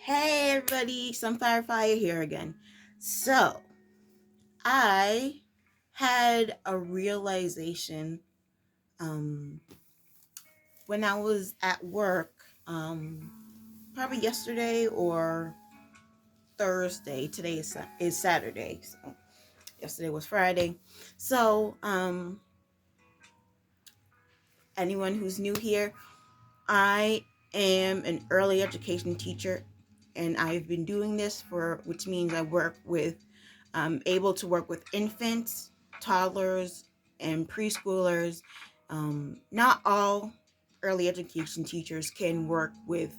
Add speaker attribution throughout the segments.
Speaker 1: Hey everybody, Sunfire Fire here again. So, I had a realization um, when I was at work, probably yesterday or Thursday. Today is Saturday, so yesterday was Friday. So, anyone who's new here, I am an early education teacher, and I've been doing this which means I work with I'm able to work with infants, toddlers, and preschoolers. Not all early education teachers can work with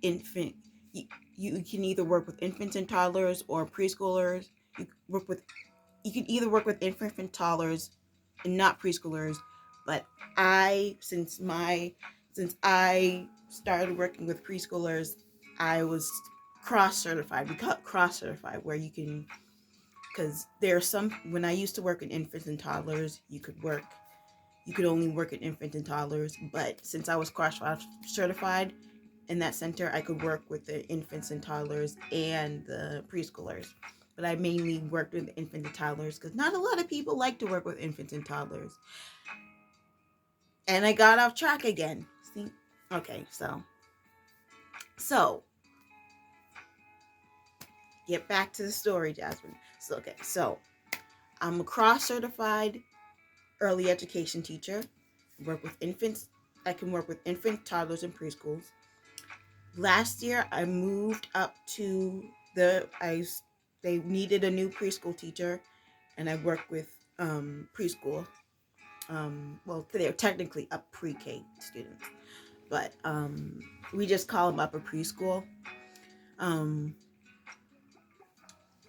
Speaker 1: infant. You, you can either work with infants and toddlers or preschoolers. You work with you can either work with infants and toddlers and not preschoolers. But since I started working with preschoolers, I was cross certified. We got cross certified where you can because there are some when I used to work in infants and toddlers, you could only work in infants and toddlers, but since I was cross certified in that center, I could work with the infants and toddlers and the preschoolers. But I mainly worked with infants and toddlers because not a lot of people like to work with infants and toddlers. And I got off track again. See? Okay, so get back to the story, Jasmine. So I'm a cross certified early education teacher. Work with infants. I can work with infants, toddlers, and preschools. Last year, I moved up to they needed a new preschool teacher, and I worked with preschool. Well, they're technically up pre-K students, but we just call them upper preschool. Um,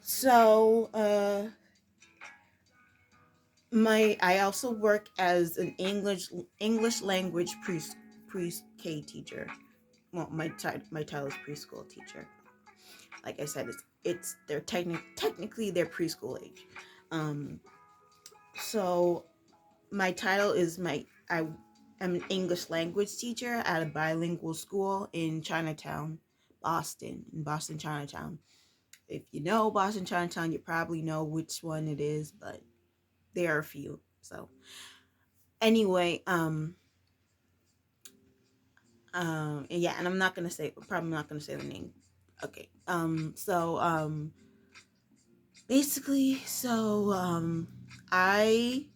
Speaker 1: so I also work as an English language pre K teacher. Well, my title is preschool teacher. Like I said, it's they're technically they're preschool age. Um, so my title is I am an English language teacher at a bilingual school in Chinatown, Boston, Chinatown. If you know Boston, Chinatown, you probably know which one it is, but there are a few. So anyway, yeah, and probably not gonna say the name. Okay. Basically, I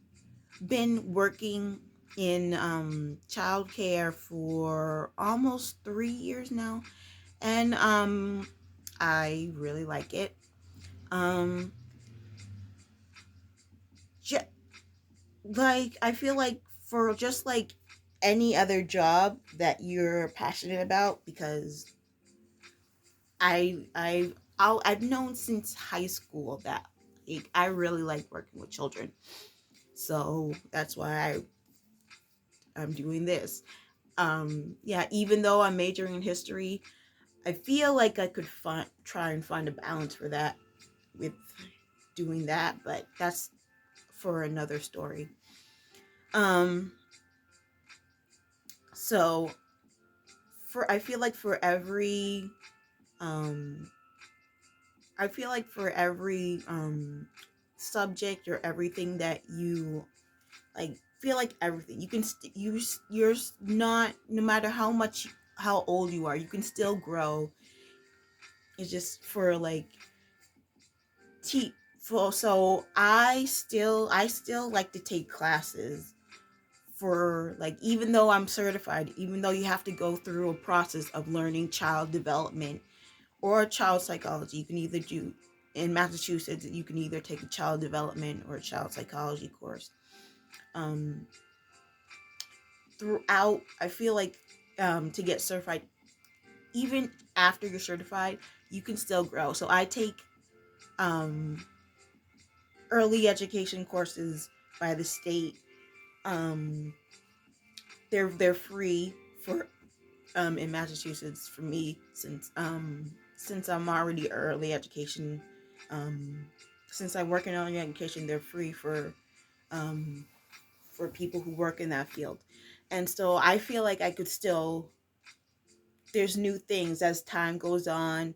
Speaker 1: been working in childcare for almost 3 years now, and I really like it. Um, ju- I feel like for just like any other job that you're passionate about, because I've known since high school that I really like working with children. So that's why I'm doing this. Yeah, even though I'm majoring in history, I feel like I could try and find a balance for that with doing that, but that's for another story. Um, so for I feel like for every um I feel like for every subject or everything that you like feel like everything you can you're not, no matter how old you are, you can still grow. It's just for like for so I still like to take classes for like, even though I'm certified, even though you have to go through a process of learning child development or child psychology. You can either do In Massachusetts, you can either take a child development or a child psychology course. um Throughout, I feel like to get certified, even after you're certified, you can still grow. So I take um early education courses by the state. um they're free for in Massachusetts for me, since I'm already early education. um since I work in early education, they're free um for people who work in that field. And so I feel like I could still there's new things as time goes on.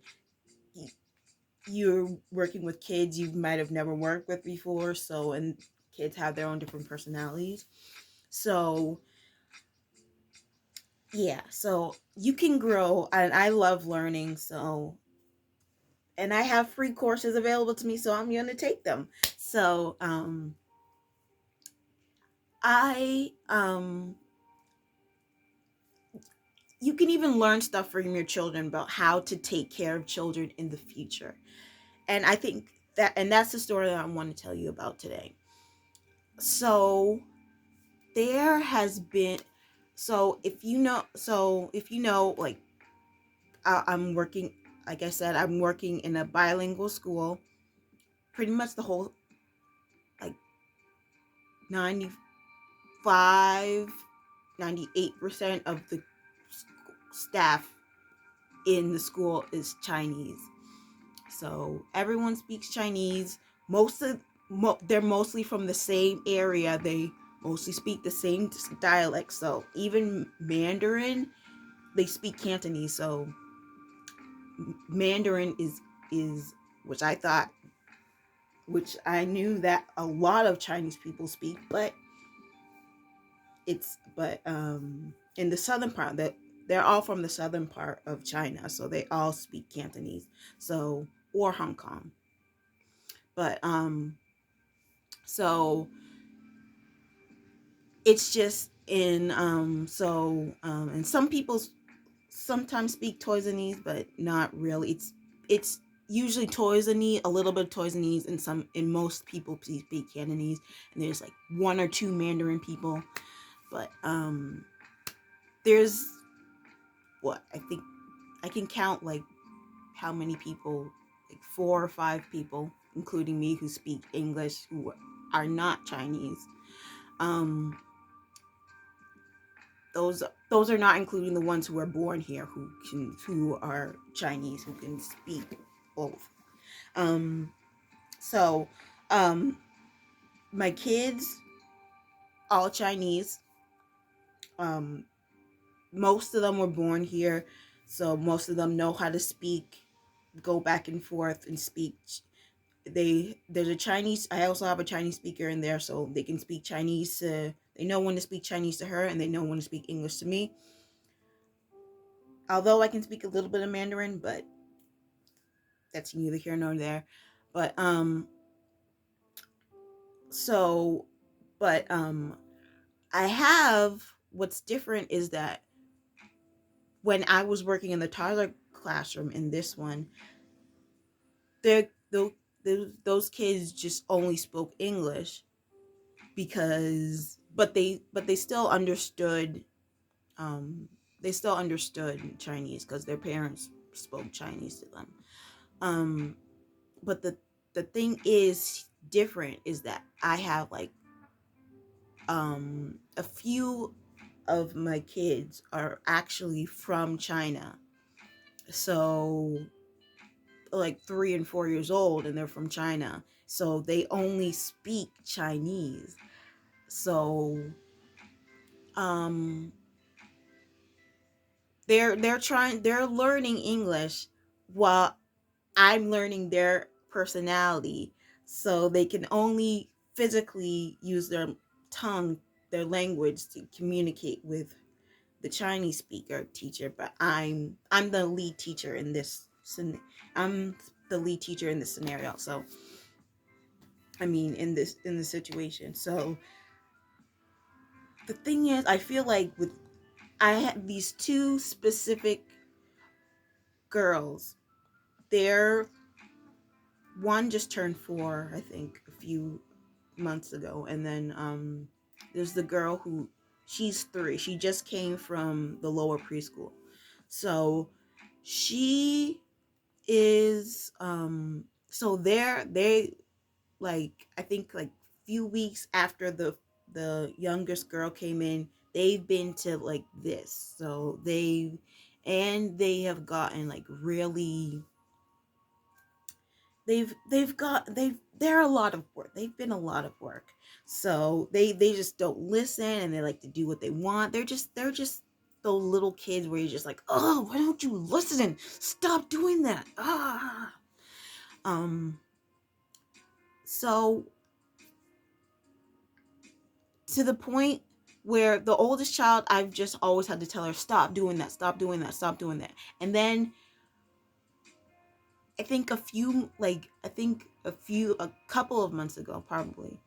Speaker 1: You're working with kids you might have never worked with before, so, and kids have their own different personalities. So yeah, so you can grow, and I love learning. So, and I have free courses available to me, so I'm going to take them. So I you can even learn stuff from your children about how to take care of children in the future. And I think that, and that's the story that I want to tell you about today. So there has been, if you know, like, I'm working, like I said, I'm working in a bilingual school. Pretty much the whole, like, 95, 98% of the staff in the school is Chinese. So everyone speaks Chinese. They're mostly from the same area. They mostly speak the same dialect. So even Mandarin, they speak Cantonese. So Mandarin is which I knew that a lot of Chinese people speak, but in the southern part, that they're all from the southern part of China, so they all speak Cantonese. So, or Hong Kong. But so it's just and some people sometimes speak Toisanese, but not really. It's usually Toisanese, a little bit of Toisanese, and most people speak Cantonese, and there's like one or two Mandarin people. But there's, what, I think I can count like how many people, like 4 or 5 people, including me, who speak English, who are not Chinese. Those are not including the ones who are born here, who are Chinese, who can speak both. So my kids, all Chinese. Most of them were born here, so most of them know how to speak, go back and forth and speak. There's a Chinese. I also have a Chinese speaker in there, so they can speak Chinese to. They know when to speak Chinese to her, and they know when to speak English to me. Although I can speak a little bit of Mandarin, but that's neither here nor there. But so, but I have, what's different is that when I was working in the toddler classroom in this one, they're those kids just only spoke English, because but they still understood, they still understood Chinese because their parents spoke Chinese to them. But the thing is different is that I have like a few of my kids are actually from China. So like 3 and 4 years old, and they're from China. So they only speak Chinese. So they're learning English while I'm learning their personality. So they can only physically use their tongue, their language, to communicate with the Chinese speaker teacher. But I'm the lead teacher in this. I'm the lead teacher in this scenario. So I mean, in the situation. So the thing is, I feel like I had these two specific girls. They're One just turned 4, I think, a few months ago, and then there's the girl who, she's 3. She just came from the lower preschool, so she is so they, like, I think like few weeks after the youngest girl came in, they've been to like this. So they have gotten like really, they're a lot of work. They've been a lot of work. So they just don't listen, and they like to do what they want. They're just those little kids where you're just like, oh, why don't you listen? Stop doing that. Um, so to the point where the oldest child, I've just always had to tell her, stop doing that, stop doing that, stop doing that. And then a couple of months ago, probably,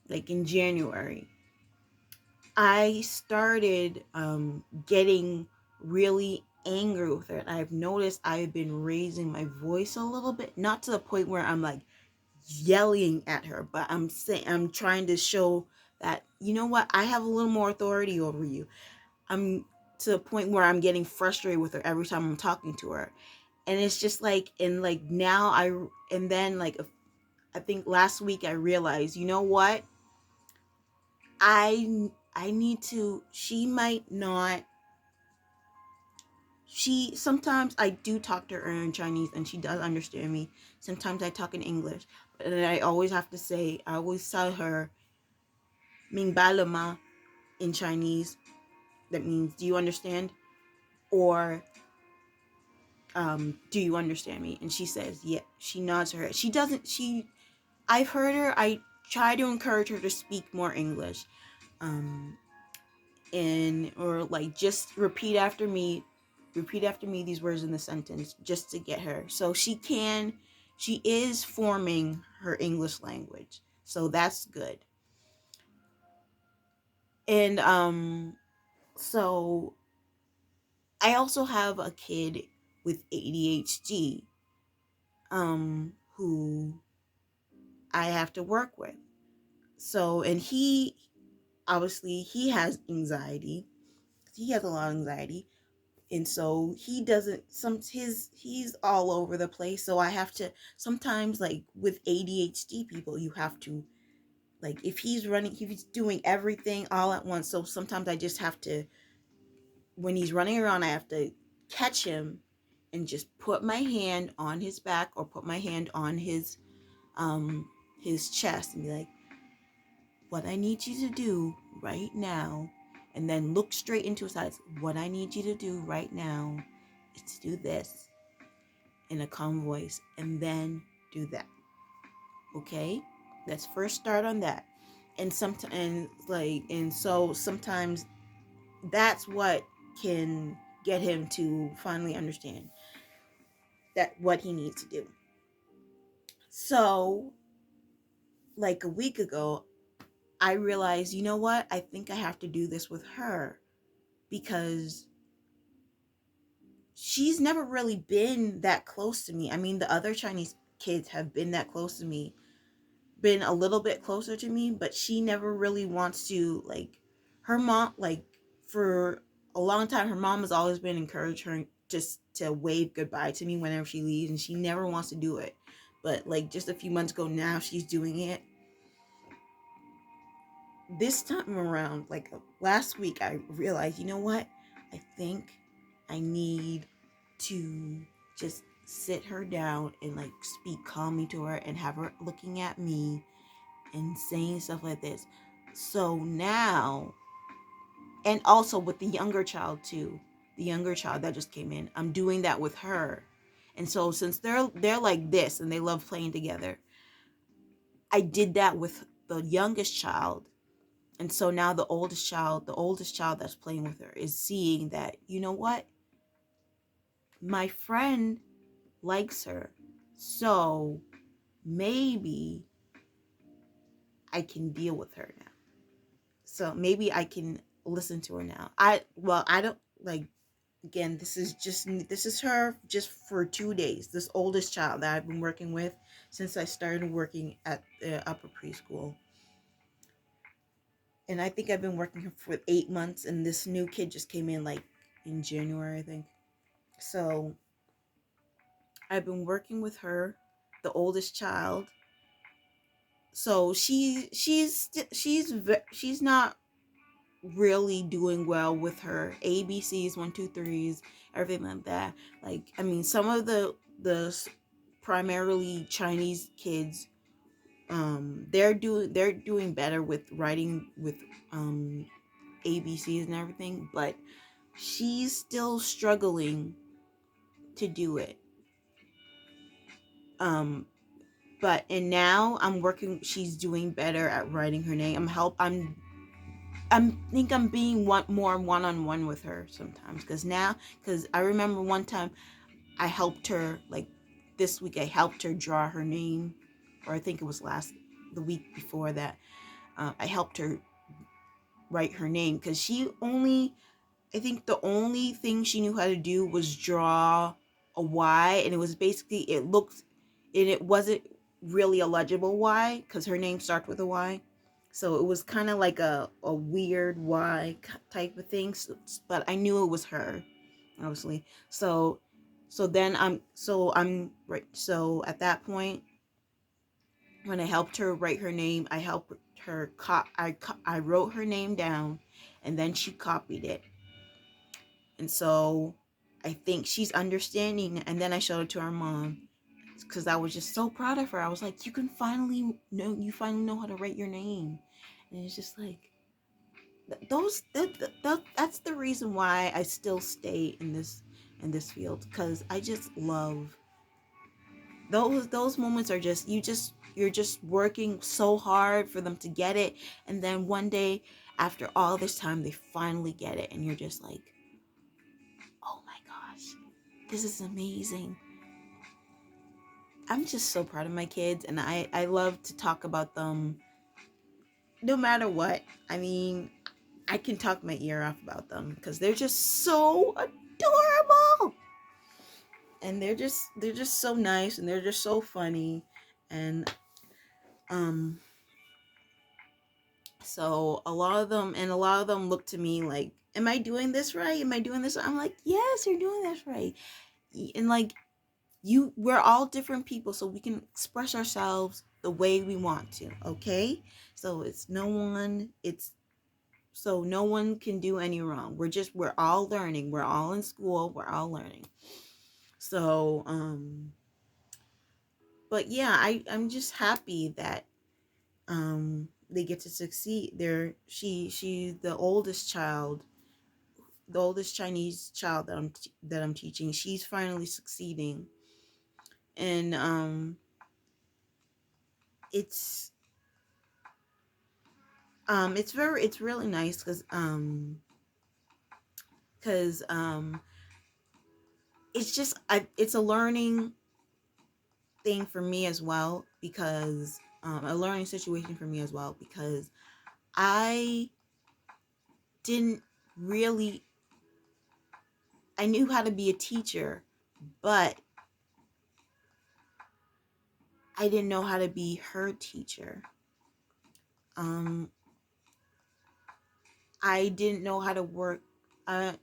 Speaker 1: like in January, I started getting really angry with her. And I've noticed I've been raising my voice a little bit, not to the point where I'm like yelling at her, but I'm trying to show that, you know what, I have a little more authority over you. I'm to the point where I'm getting frustrated with her every time I'm talking to her. And it's just like, and like now and then like I think last week I realized, you know what, I need to, she might not, sometimes I do talk to her in Chinese and she does understand me. Sometimes I talk in English, but then I always have to say, I always tell her Ming ba le ma in Chinese. That means, do you understand? Or do you understand me? And she says, yeah. She nods her head. I've heard her, I try to encourage her to speak more English. And or like just repeat after me these words in the sentence, just to get her, so she is forming her English language, so that's good. And so I also have a kid with ADHD who I have to work with. So, and he obviously he has anxiety. He has a lot of anxiety. And so he doesn't he's all over the place. So I have to sometimes, like with ADHD people, you have to, like, if he's doing everything all at once. So sometimes I just have to, when he's running around, I have to catch him and just put my hand on his back or put my hand on his chest and be like, what I need you to do right now, and then look straight into his eyes. What I need you to do right now is to do this in a calm voice, and then do that. Okay? Let's first start on that. And so sometimes that's what can get him to finally understand that what he needs to do. So, like a week ago, I realized, you know what? I think I have to do this with her, because she's never really been that close to me. I mean, the other Chinese kids have been that close to me, been a little bit closer to me, but she never really wants to, like, her mom, like, for a long time, her mom has always been encouraging her just to wave goodbye to me whenever she leaves, and she never wants to do it. But like just a few months ago now, she's doing it. This time around, like last week, I realized, you know what? I think I need to just sit her down and like speak calmly to her and have her looking at me and saying stuff like this. So now, and also with the younger child too, the younger child that just came in, I'm doing that with her. And so since they're like this and they love playing together, I did that with the youngest child. And so now the oldest child that's playing with her is seeing that, you know what? My friend likes her. So maybe I can deal with her now. So maybe I can listen to her now. I don't, like, again, this is her just for 2 days. This oldest child that I've been working with since I started working at the upper preschool. And I think I've been working for 8 months, and this new kid just came in like in January, I think. So I've been working with her, the oldest child. So she's not really doing well with her ABCs, 1, 2, 3s, everything like that. Like, I mean, some of the primarily Chinese kids, they're doing better with writing with ABCs and everything, but she's still struggling to do it. Um, but and now I'm working. She's doing better at writing her name. I'm being more one on one with her sometimes because I remember one time I helped her like this week. I helped her draw her name, or I think it was the week before that. I helped her write her name because I think the only thing she knew how to do was draw a Y, and it was basically it wasn't really a legible Y because her name starts with a Y. So it was kind of like a weird Y type of thing, but I knew it was her, obviously. So right. So at that point, when I helped her write her name, I helped her. I wrote her name down, and then she copied it, and so I think she's understanding. And then I showed it to our mom because I was just so proud of her. I was like, you finally know how to write your name, and it's just like that's the reason why I still stay in this field, because I just love those moments. Are just you're just working so hard for them to get it, and then one day after all this time they finally get it, and you're just like, oh my gosh, this is amazing. I'm just so proud of my kids, and I love to talk about them no matter what. I mean, I can talk my ear off about them because they're just so adorable, and they're just so nice, and they're just so funny. And um so a lot of them look to me like, am I doing this right? Am I doing this? I'm like, yes, you're doing this right. And like, we're all different people, so we can express ourselves the way we want to, okay? So no one can do any wrong. We're all learning. We're all in school. We're all learning. So but yeah, I'm just happy that they get to succeed. She's the oldest Chinese child that I'm teaching. She's finally succeeding. And it's it's really nice cuz it's a learning thing for me as well, because a learning situation for me as well, because I didn't really I knew how to be a teacher, but I didn't know how to be her teacher. Um I didn't know how to work I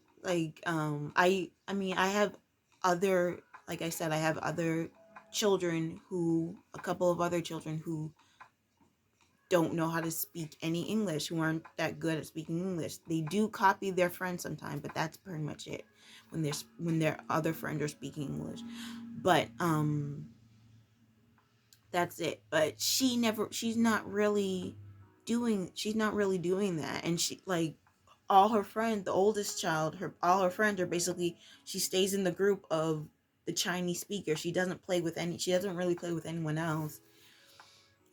Speaker 1: mean, I have other like I said, I have other children who a couple of other children who don't know how to speak any English, who aren't that good at speaking English. They do copy their friends sometimes, but that's pretty much it when their other friends are speaking English. But that's it. But she's not really doing that. And she like all her friends, the oldest child, all her friends are basically, she stays in the group of the Chinese speaker. She doesn't really play with anyone else.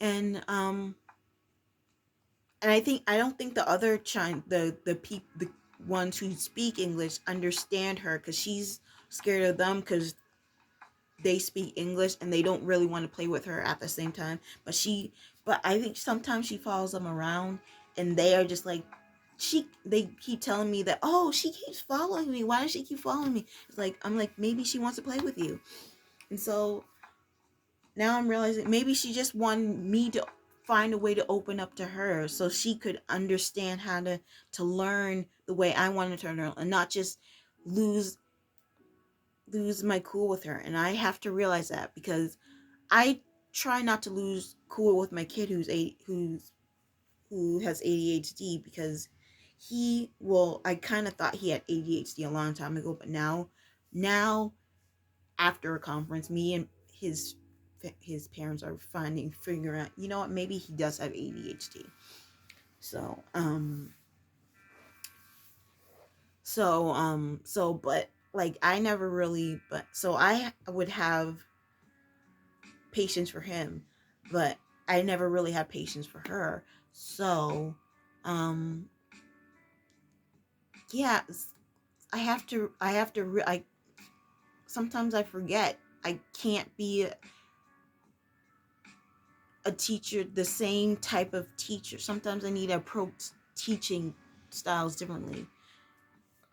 Speaker 1: And I don't think the other the ones who speak English understand her, because she's scared of them because they speak English and they don't really want to play with her at the same time. But I think sometimes she follows them around, and they are just like, they keep telling me that, oh, she keeps following me. Why does she keep following me? It's like, I'm like, maybe she wants to play with you. And so now I'm realizing maybe she just wanted me to find a way to open up to her so she could understand how to learn the way I wanted her to learn, and not just lose my cool with her. And I have to realize that, because I try not to lose cool with my kid who has ADHD, because I kind of thought he had ADHD a long time ago, but now after a conference, me and his parents are figuring out, you know what, maybe he does have ADHD. So But like I never really, but so I would have patience for him, but I never really had patience for her. So, um, yeah, I sometimes I forget I can't be a teacher, the same type of teacher. Sometimes I need to approach teaching styles differently.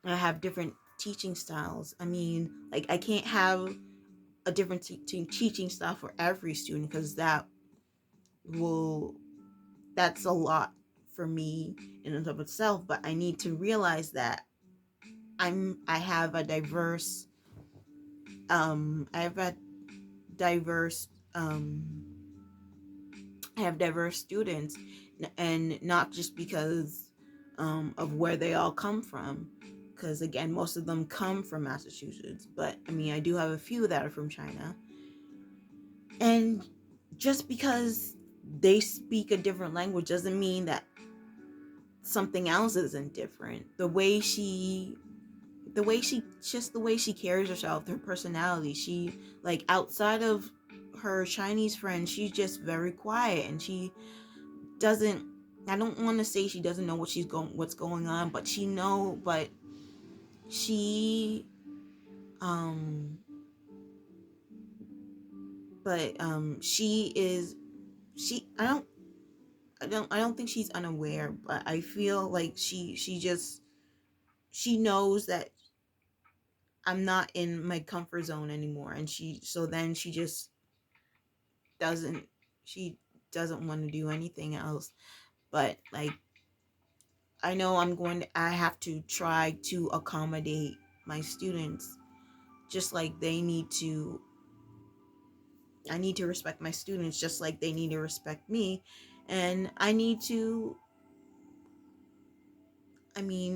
Speaker 1: I have different teaching styles. I mean, like I can't have a different teaching style for every student because will that's a lot for me in and of itself. But I need to realize that I have a diverse I have a diverse I have diverse students, and not just because of where they all come from, because again most of them come from Massachusetts, but I mean I do have a few that are from China. And just because they speak a different language doesn't mean that something else isn't different. The way she carries herself, her personality, she, like, outside of her Chinese friend, she's just very quiet, and she doesn't, I don't want to say she doesn't know what's going on, but she um she is she I don't think she's unaware, but I feel like she knows that I'm not in my comfort zone anymore, and she just doesn't she doesn't want to do anything else. But like I have to try to accommodate my students, just like I need to respect my students just like they need to respect me. And I mean,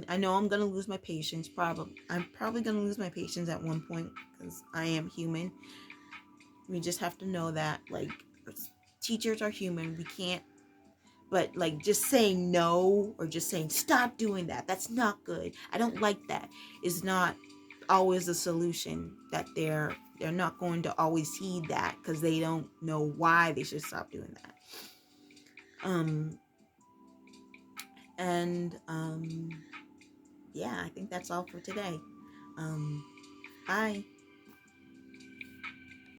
Speaker 1: I know I'm gonna lose my patience. I'm probably gonna lose my patience at one point because I am human. We just have to know that, like, teachers are human. We can't, but like just saying no or just saying stop doing that. That's not good. I don't like that. Is not always a solution. That they're not going to always heed that because they don't know why they should stop doing that. Um, and yeah, I think that's all for today. Um, bye.